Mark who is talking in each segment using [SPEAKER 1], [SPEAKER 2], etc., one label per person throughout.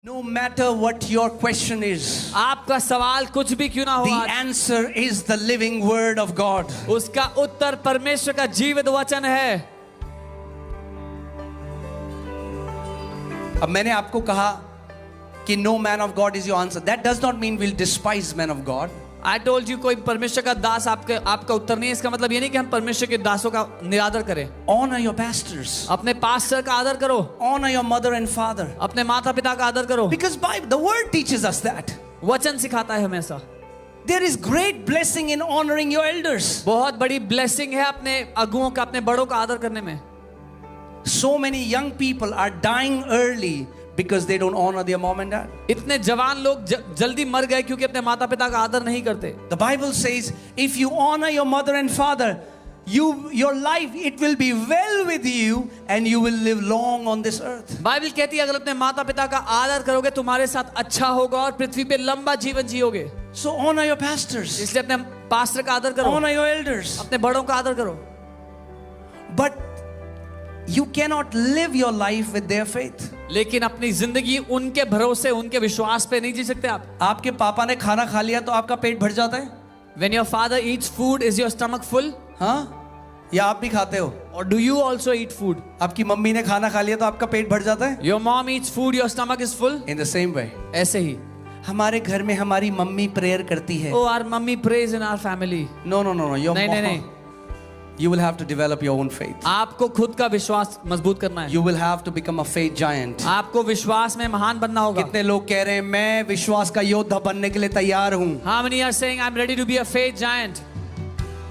[SPEAKER 1] No matter what your question is,
[SPEAKER 2] आपका सवाल कुछ भी क्यों ना हो,
[SPEAKER 1] the answer is the living word of God.
[SPEAKER 2] उसका उत्तर परमेश्वर का जीवित वचन है।
[SPEAKER 1] अब मैंने आपको कहा कि no man of God is your answer. That does not mean we'll despise men of God.
[SPEAKER 2] I told you कोई परमेश्वर का दास आपका उत्तर नहीं है। इसका मतलब ये नहीं कि हम परमेश्वर के दासों का निरादर करें।
[SPEAKER 1] Honor your pastors.
[SPEAKER 2] अपने पास्टर का आदर करो।
[SPEAKER 1] Honor your mother and father.
[SPEAKER 2] अपने माता पिता का आदर करो।
[SPEAKER 1] Because the word teaches us that.
[SPEAKER 2] वचन सिखाता है हमेशा।
[SPEAKER 1] There is great blessing in honoring your elders.
[SPEAKER 2] बहुत बड़ी ब्लेसिंग है अपने अगुओं का, अपने बड़ों का आदर करने में।
[SPEAKER 1] So many young people are dying early because they don't honor their mom and dad.
[SPEAKER 2] इतने जवान लोग जल्दी मर गए क्योंकि अपने माता पिता का आदर नहीं करते।
[SPEAKER 1] The Bible says if you honor your mother and father, your life it will be well with you and you will live long on this earth.
[SPEAKER 2] Bible कहती है अगर अपने माता पिता का आदर करोगे तुम्हारे साथ अच्छा होगा और पृथ्वी पे लंबा जीवन जियोगे।
[SPEAKER 1] So honor your pastors.
[SPEAKER 2] इसलिए अपने पास्टर का आदर करो।
[SPEAKER 1] Honor your elders.
[SPEAKER 2] अपने बड़ों का आदर करो।
[SPEAKER 1] But you cannot live your life with their faith.
[SPEAKER 2] लेकिन अपनी जिंदगी उनके भरोसे, उनके विश्वास पे नहीं जी सकते आप।
[SPEAKER 1] आपके पापा ने खाना खा लिया तो आपका पेट भर जाता है?
[SPEAKER 2] When your father eats food, is your stomach full?
[SPEAKER 1] हाँ? या आप भी खाते हो?
[SPEAKER 2] Or do you also eat food?
[SPEAKER 1] आपकी मम्मी ने खाना खा लिया तो आपका पेट भर जाता है?
[SPEAKER 2] Your mom eats food, your stomach is full?
[SPEAKER 1] In the same way.
[SPEAKER 2] ऐसे ही।
[SPEAKER 1] हमारे घर में हमारी मम्मी प्रेयर करती है।
[SPEAKER 2] Oh, our mummy prays in our family.
[SPEAKER 1] No. Your
[SPEAKER 2] नहीं, नहीं, नहीं।
[SPEAKER 1] You will have to develop your own faith.
[SPEAKER 2] आपको खुद का विश्वास मजबूत करना है।
[SPEAKER 1] You will have to become a faith giant.
[SPEAKER 2] आपको विश्वास में महान बनना होगा।
[SPEAKER 1] कितने लोग कह रहे हैं मैं विश्वास का योद्धा बनने के लिए तैयार हूँ?
[SPEAKER 2] How many are saying I'm ready to be a faith giant?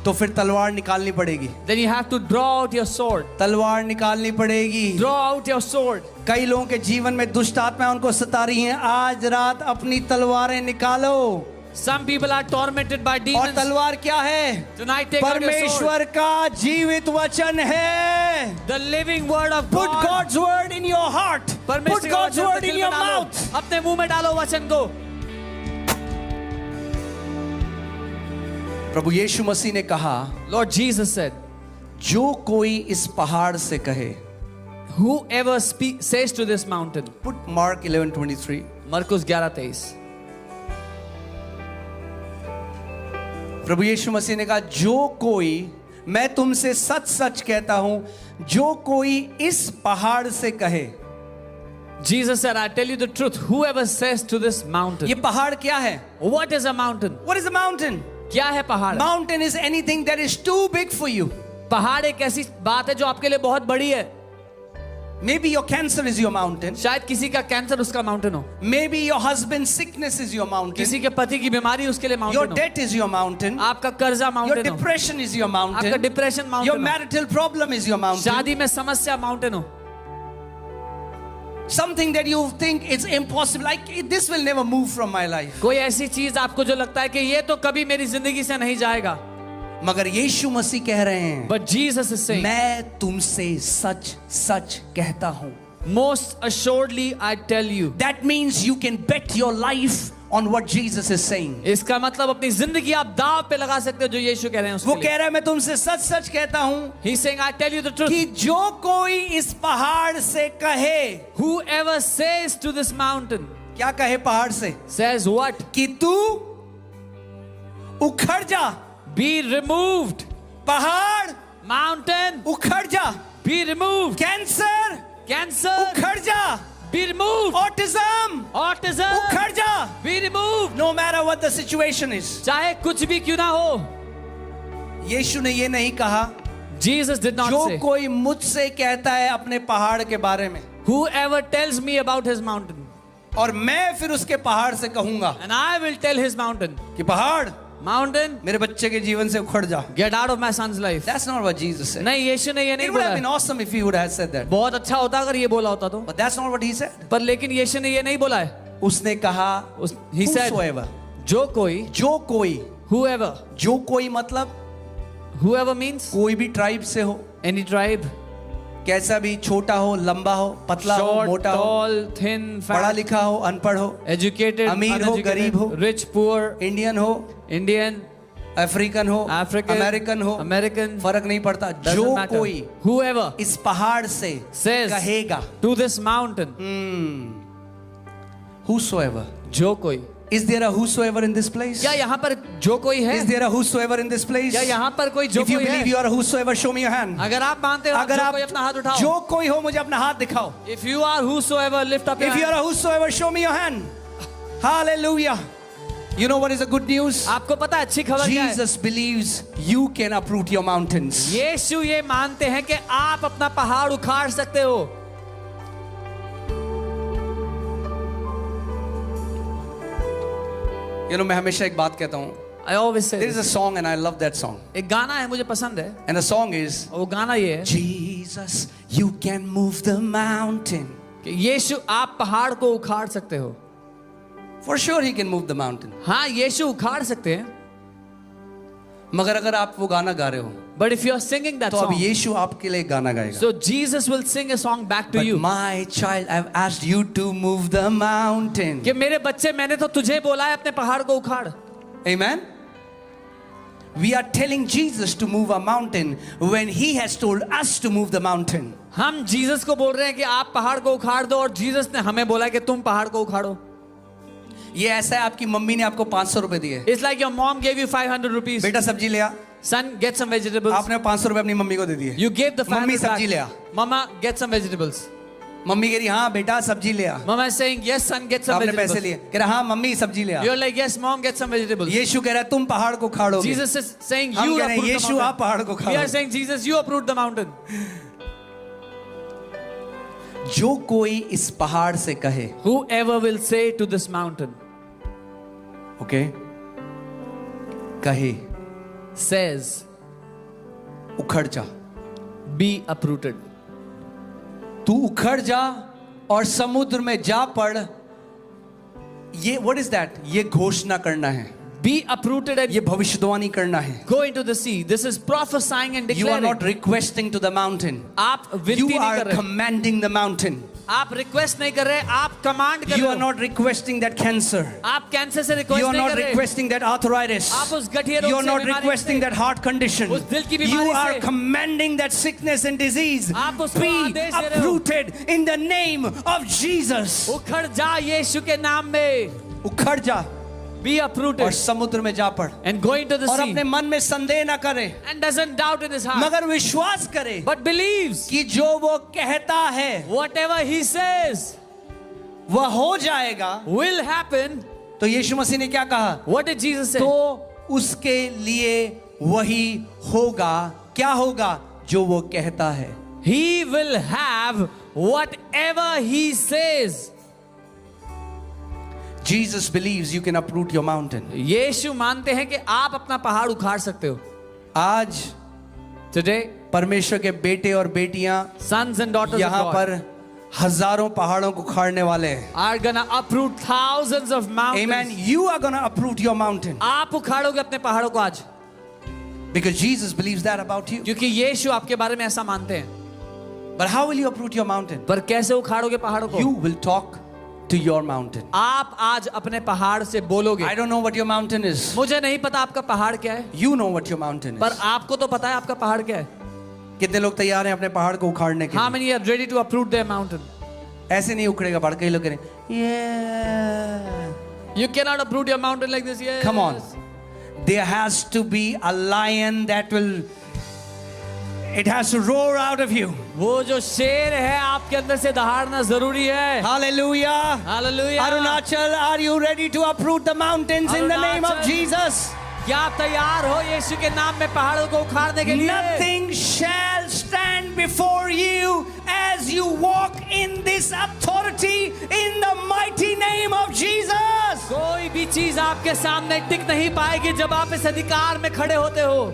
[SPEAKER 1] तो फिर तलवार निकालनी पड़ेगी।
[SPEAKER 2] Then you have to draw out your sword.
[SPEAKER 1] तलवार निकालनी पड़ेगी।
[SPEAKER 2] Draw out your sword.
[SPEAKER 1] कई लोगों के जीवन में दुष्ट आत्माएं उनको सता रही हैं। आज रात अपनी तलवारें निकालो।
[SPEAKER 2] Some people are tormented by
[SPEAKER 1] और
[SPEAKER 2] demons.
[SPEAKER 1] तलवार क्या है?
[SPEAKER 2] Tonight take out your sword.
[SPEAKER 1] परमेश्वर का जीवित वचन है।
[SPEAKER 2] The living word of
[SPEAKER 1] Put
[SPEAKER 2] God.
[SPEAKER 1] God's word in your heart. Put
[SPEAKER 2] परमेश्वर का
[SPEAKER 1] God's
[SPEAKER 2] वचन
[SPEAKER 1] word
[SPEAKER 2] अपने
[SPEAKER 1] in
[SPEAKER 2] दिल
[SPEAKER 1] your
[SPEAKER 2] में डालो।
[SPEAKER 1] mouth.
[SPEAKER 2] अपने मुंह में डालो वचन को।
[SPEAKER 1] प्रभु यीशु मसीह ने कहा,
[SPEAKER 2] Lord Jesus said,
[SPEAKER 1] जो कोई इस पहाड़ से कहे,
[SPEAKER 2] whoever says to this mountain.
[SPEAKER 1] Put Mark 11:23.
[SPEAKER 2] मरकुस 11:23.
[SPEAKER 1] प्रभु यीशु मसीह ने कहा जो कोई, मैं तुमसे सच सच कहता हूं, जो कोई इस पहाड़ से कहे।
[SPEAKER 2] Jesus said, I tell you the truth, whoever says to this mountain.
[SPEAKER 1] ये पहाड़ क्या है?
[SPEAKER 2] What is a mountain?
[SPEAKER 1] What is a mountain?
[SPEAKER 2] क्या है पहाड़?
[SPEAKER 1] Mountain is anything that is too big for you.
[SPEAKER 2] पहाड़ एक ऐसी बात है जो आपके लिए बहुत बड़ी है।
[SPEAKER 1] Maybe your cancer is your mountain.
[SPEAKER 2] शायद किसी का कैंसर उसका माउंटेन हो।
[SPEAKER 1] Maybe your husband's sickness is your mountain.
[SPEAKER 2] किसी के पति की बीमारी उसके लिए
[SPEAKER 1] Your
[SPEAKER 2] माउंटेन हो।
[SPEAKER 1] debt is your mountain.
[SPEAKER 2] आपका कर्जा
[SPEAKER 1] Your
[SPEAKER 2] माउंटेन हो।
[SPEAKER 1] depression is your mountain.
[SPEAKER 2] आपका डिप्रेशन
[SPEAKER 1] Your
[SPEAKER 2] माउंटेन हो।
[SPEAKER 1] marital problem is your mountain.
[SPEAKER 2] शादी में समस्या माउंटेन हो।
[SPEAKER 1] Something that you think is impossible, like this will never move from my life.
[SPEAKER 2] कोई ऐसी चीज आपको जो लगता है कि ये तो कभी मेरी जिंदगी से नहीं जाएगा।
[SPEAKER 1] मगर यीशु मसीह कह रहे हैं,
[SPEAKER 2] But Jesus is saying,
[SPEAKER 1] मैं तुमसे सच सच कहता हूं।
[SPEAKER 2] most assuredly I tell you.
[SPEAKER 1] That means you can bet your life on what Jesus is saying.
[SPEAKER 2] इसका मतलब अपनी जिंदगी आप दांव पे लगा सकते हो जो यीशु कह रहे हैं उसके
[SPEAKER 1] वो
[SPEAKER 2] लिए।
[SPEAKER 1] कह रहा है मैं तुमसे सच सच कहता हूं
[SPEAKER 2] He's saying, I tell you the truth.
[SPEAKER 1] कि जो कोई इस पहाड़ से कहे,
[SPEAKER 2] Whoever says to this mountain,
[SPEAKER 1] क्या कहे पहाड़ से?
[SPEAKER 2] says what?
[SPEAKER 1] कि तू उखड़ जा।
[SPEAKER 2] Be removed.
[SPEAKER 1] पहाड़
[SPEAKER 2] Mountain,
[SPEAKER 1] उखड़ जा।
[SPEAKER 2] be removed.
[SPEAKER 1] कैंसर
[SPEAKER 2] Cancer,
[SPEAKER 1] उखड़ जा।
[SPEAKER 2] be removed.
[SPEAKER 1] ऑटिज्म
[SPEAKER 2] Autism,
[SPEAKER 1] उखड़ जा।
[SPEAKER 2] be removed.
[SPEAKER 1] No matter what the situation is.
[SPEAKER 2] चाहे कुछ भी क्यों ना हो।
[SPEAKER 1] यीशु ने ये नहीं कहा
[SPEAKER 2] Jesus did not
[SPEAKER 1] जो
[SPEAKER 2] say,
[SPEAKER 1] कोई मुझसे कहता है अपने पहाड़ के बारे में
[SPEAKER 2] whoever tells me about his mountain,
[SPEAKER 1] और मैं फिर उसके पहाड़ से कहूंगा
[SPEAKER 2] and I will tell his mountain,
[SPEAKER 1] कि पहाड़
[SPEAKER 2] mountain,
[SPEAKER 1] मेरे बच्चे के जीवन से उखड़ जा।
[SPEAKER 2] get out of my son's life.
[SPEAKER 1] That's not what Jesus said.
[SPEAKER 2] नहीं, यीशु ने ये नहीं
[SPEAKER 1] It would have been
[SPEAKER 2] बोला।
[SPEAKER 1] awesome if he would have said that.
[SPEAKER 2] बहुत अच्छा होता अगर ये बोला होता तो।
[SPEAKER 1] But that's not what he said.
[SPEAKER 2] पर लेकिन यीशु ने ये नहीं बोला है।
[SPEAKER 1] उसने कहा
[SPEAKER 2] He said,
[SPEAKER 1] whosoever,
[SPEAKER 2] जो कोई,
[SPEAKER 1] जो कोई,
[SPEAKER 2] whoever,
[SPEAKER 1] जो कोई मतलब
[SPEAKER 2] whoever means
[SPEAKER 1] कोई भी ट्राइब से हो,
[SPEAKER 2] any tribe,
[SPEAKER 1] कैसा भी, छोटा हो, लंबा हो, पतला हो,
[SPEAKER 2] short,
[SPEAKER 1] मोटा हो,
[SPEAKER 2] tall, thin,
[SPEAKER 1] पढ़ा
[SPEAKER 2] fat,
[SPEAKER 1] लिखा हो, अनपढ़ हो,
[SPEAKER 2] educated,
[SPEAKER 1] अमीर हो, गरीब हो,
[SPEAKER 2] uneducated, rich, poor,
[SPEAKER 1] इंडियन हो,
[SPEAKER 2] Indian,
[SPEAKER 1] अफ्रीकन हो,
[SPEAKER 2] African,
[SPEAKER 1] अमेरिकन हो,
[SPEAKER 2] American,
[SPEAKER 1] फर्क नहीं पड़ता।
[SPEAKER 2] doesn't
[SPEAKER 1] जो
[SPEAKER 2] matter.
[SPEAKER 1] कोई
[SPEAKER 2] Whoever
[SPEAKER 1] इस पहाड़ से
[SPEAKER 2] says
[SPEAKER 1] कहेगा,
[SPEAKER 2] to this mountain,
[SPEAKER 1] Whosoever.
[SPEAKER 2] जो कोई,
[SPEAKER 1] Is there a whosoever in this place?
[SPEAKER 2] क्या यहाँ पर जो कोई है?
[SPEAKER 1] Is there a whosoever in this place?
[SPEAKER 2] क्या यहाँ पर कोई जो
[SPEAKER 1] If you
[SPEAKER 2] कोई
[SPEAKER 1] believe
[SPEAKER 2] है?
[SPEAKER 1] you are a whosoever, show me your hand.
[SPEAKER 2] अगर आप मानते हो
[SPEAKER 1] अगर
[SPEAKER 2] जो
[SPEAKER 1] आप
[SPEAKER 2] कोई, अपना हाथ उठाओ.
[SPEAKER 1] जो कोई हो मुझे अपना हाथ दिखाओ.
[SPEAKER 2] If you are whosoever, lift up your
[SPEAKER 1] If you are
[SPEAKER 2] hand.
[SPEAKER 1] a whosoever, show me your hand. Hallelujah. You know what is the good news?
[SPEAKER 2] आपको पता है अच्छी खबर क्या है?
[SPEAKER 1] Jesus believes you can uproot your mountains.
[SPEAKER 2] यीशु ये मानते हैं कि आप अपना पहाड़ उखाड़ सकते हो.
[SPEAKER 1] You know, मैं हमेशा एक बात कहता हूँ.
[SPEAKER 2] I always say
[SPEAKER 1] There is a
[SPEAKER 2] this.
[SPEAKER 1] song and I love that song.
[SPEAKER 2] एक गाना है मुझे पसंद है.
[SPEAKER 1] And the song is,
[SPEAKER 2] वो गाना ये है
[SPEAKER 1] Jesus, you can move the mountain.
[SPEAKER 2] कि यीशु आप पहाड़ को उखाड़ सकते हो.
[SPEAKER 1] For sure he can move the mountain.
[SPEAKER 2] हाँ, यीशु उखाड़ सकते हैं.
[SPEAKER 1] मगर अगर आप वो गाना गा रहे हो
[SPEAKER 2] But if you are singing that
[SPEAKER 1] तो अब
[SPEAKER 2] song,
[SPEAKER 1] यीशु आपके लिए गाना गाएगा.
[SPEAKER 2] so Jesus will sing a song back to
[SPEAKER 1] But
[SPEAKER 2] you.
[SPEAKER 1] my child, I've asked you to move the mountain.
[SPEAKER 2] कि मेरे बच्चे, मैंने तो तुझे बोला है अपने पहाड़ को उखाड़.
[SPEAKER 1] Amen. We are telling Jesus to move a mountain when he has told us to move the mountain.
[SPEAKER 2] हम जीसस को बोल रहे हैं कि आप पहाड़ को उखाड़ दो, और जीसस ने हमें बोला कि तुम पहाड़ को उखाड़ो.
[SPEAKER 1] ये ऐसा है, आपकी मम्मी ने आपको 500 रुपए दिए.
[SPEAKER 2] It's like your mom gave you 500 rupees.
[SPEAKER 1] बेटा सब्जी ले आ.
[SPEAKER 2] Son, get some vegetables.
[SPEAKER 1] आपने 500 रुपए अपनी मम्मी को दे दिए.
[SPEAKER 2] You gave the 500
[SPEAKER 1] mummy
[SPEAKER 2] back.
[SPEAKER 1] सब्जी ले आ.
[SPEAKER 2] Mama, get some vegetables.
[SPEAKER 1] Mummy कह रही हाँ बेटा सब्जी ले आ.
[SPEAKER 2] Mama is saying, yes son, get some
[SPEAKER 1] आपने पैसे
[SPEAKER 2] vegetables.
[SPEAKER 1] लिए. कह रहा हाँ मम्मी सब्जी ले आ.
[SPEAKER 2] You're like, yes mom, get some vegetables.
[SPEAKER 1] यीशु कह रहा है तुम पहाड़ को खाड़ोगे.
[SPEAKER 2] Jesus is saying,
[SPEAKER 1] हम
[SPEAKER 2] you
[SPEAKER 1] कह रहे हैं
[SPEAKER 2] uproot the
[SPEAKER 1] यीशु आप
[SPEAKER 2] mountain.
[SPEAKER 1] पहाड़ को
[SPEAKER 2] We are
[SPEAKER 1] खाड़ो.
[SPEAKER 2] saying, Jesus, you uproot the mountain.
[SPEAKER 1] जो कोई इस पहाड़ से कहे,
[SPEAKER 2] Whoever will say to this mountain,
[SPEAKER 1] okay, कहे
[SPEAKER 2] says,
[SPEAKER 1] उखड़ जा.
[SPEAKER 2] be uprooted.
[SPEAKER 1] तू उखड़ जा और समुद्र में जा पड़. ये व्हाट इज दैट? ये घोषणा करना है.
[SPEAKER 2] Be uprooted and
[SPEAKER 1] ये भविष्यवाणी करना है.
[SPEAKER 2] go into the sea. This is prophesying and
[SPEAKER 1] You are
[SPEAKER 2] declaring.
[SPEAKER 1] not requesting to the mountain.
[SPEAKER 2] आप विनती
[SPEAKER 1] You
[SPEAKER 2] नहीं
[SPEAKER 1] are
[SPEAKER 2] कर रहे.
[SPEAKER 1] commanding the mountain.
[SPEAKER 2] आप रिक्वेस्ट नहीं कर रहे, आप कमांड कर
[SPEAKER 1] You
[SPEAKER 2] रहे
[SPEAKER 1] are
[SPEAKER 2] हो.
[SPEAKER 1] not requesting that cancer.
[SPEAKER 2] आप कैंसर से
[SPEAKER 1] You
[SPEAKER 2] रिक्वेस्ट
[SPEAKER 1] are
[SPEAKER 2] नहीं
[SPEAKER 1] not
[SPEAKER 2] कर रहे.
[SPEAKER 1] requesting that arthritis.
[SPEAKER 2] आप उस गठिया रोग
[SPEAKER 1] You are
[SPEAKER 2] से,
[SPEAKER 1] not
[SPEAKER 2] बीमारी
[SPEAKER 1] requesting
[SPEAKER 2] से,
[SPEAKER 1] that heart condition.
[SPEAKER 2] उस दिल की
[SPEAKER 1] You
[SPEAKER 2] बीमारी
[SPEAKER 1] are
[SPEAKER 2] से.
[SPEAKER 1] commanding that sickness and disease
[SPEAKER 2] आप उसको
[SPEAKER 1] be
[SPEAKER 2] आदेश दे रहे हो.
[SPEAKER 1] uprooted in the name of Jesus.
[SPEAKER 2] उखड़ जा यीशु के नाम में.
[SPEAKER 1] उखड़ जा
[SPEAKER 2] Be
[SPEAKER 1] और
[SPEAKER 2] uprooted
[SPEAKER 1] समुद्र में जा पड़.
[SPEAKER 2] and go into the
[SPEAKER 1] और
[SPEAKER 2] sea
[SPEAKER 1] अपने मन में संदेह ना करे,
[SPEAKER 2] and doesn't doubt in his heart
[SPEAKER 1] मगर विश्वास करे
[SPEAKER 2] but believes
[SPEAKER 1] कि जो वो कहता है
[SPEAKER 2] whatever he says
[SPEAKER 1] वह हो जाएगा.
[SPEAKER 2] will happen.
[SPEAKER 1] तो यीशु मसीह ने क्या कहा?
[SPEAKER 2] What did Jesus say?
[SPEAKER 1] तो उसके लिए वही होगा. क्या होगा? जो वो कहता है.
[SPEAKER 2] He will have whatever he says.
[SPEAKER 1] Jesus believes you can uproot your mountain.
[SPEAKER 2] यीशु मानते हैं कि आप अपना पहाड़ उखाड़ सकते हो.
[SPEAKER 1] आज
[SPEAKER 2] Today,
[SPEAKER 1] परमेश्वर के बेटे और बेटियां
[SPEAKER 2] sons and daughters of
[SPEAKER 1] यहाँ
[SPEAKER 2] God
[SPEAKER 1] पर हजारों पहाड़ों को उखाड़ने वाले हैं.
[SPEAKER 2] are gonna uproot thousands of mountains.
[SPEAKER 1] Amen. You are going to uproot your mountain
[SPEAKER 2] आप उखाड़ोगे अपने पहाड़ों को आज,
[SPEAKER 1] because Jesus believes that about you.
[SPEAKER 2] क्योंकि यीशु आपके बारे में ऐसा मानते हैं.
[SPEAKER 1] But how will you uproot your mountain?
[SPEAKER 2] पर कैसे उखाड़ोगे पहाड़ों को?
[SPEAKER 1] You will talk to your mountain.
[SPEAKER 2] आप आज अपने पहाड़ से बोलोगे.
[SPEAKER 1] I don't know what your mountain is.
[SPEAKER 2] मुझे नहीं पता आपका पहाड़ क्या है,
[SPEAKER 1] You know what your mountain
[SPEAKER 2] पर
[SPEAKER 1] is.
[SPEAKER 2] आपको तो पता है आपका पहाड़ क्या है.
[SPEAKER 1] कितने लोग तैयार हैं अपने पहाड़ को उखाड़ने के
[SPEAKER 2] How
[SPEAKER 1] लिए?
[SPEAKER 2] many are ready to uproot their mountain?
[SPEAKER 1] ऐसे नहीं उखड़ेगा पहाड़. कई लोग कह रहे हैं, yeah.
[SPEAKER 2] You cannot uproot your mountain like this. Yes.
[SPEAKER 1] Come on. There has to be a lion that will, it has to roar out of you.
[SPEAKER 2] वो जो शेर है आपके अंदर से दहाड़ना जरूरी है.
[SPEAKER 1] Hallelujah.
[SPEAKER 2] Hallelujah.
[SPEAKER 1] Arunachal, are you ready to uproot the mountains in the name of
[SPEAKER 2] Arunachal.
[SPEAKER 1] Jesus?
[SPEAKER 2] क्या आप तैयार हो यीशु के नाम में पहाड़ों को उखाड़ने के लिए?
[SPEAKER 1] Nothing shall stand before you as you walk in this authority in the mighty name of Jesus.
[SPEAKER 2] कोई भी चीज आपके सामने टिक नहीं पाएगी जब आप इस अधिकार में खड़े होते हो.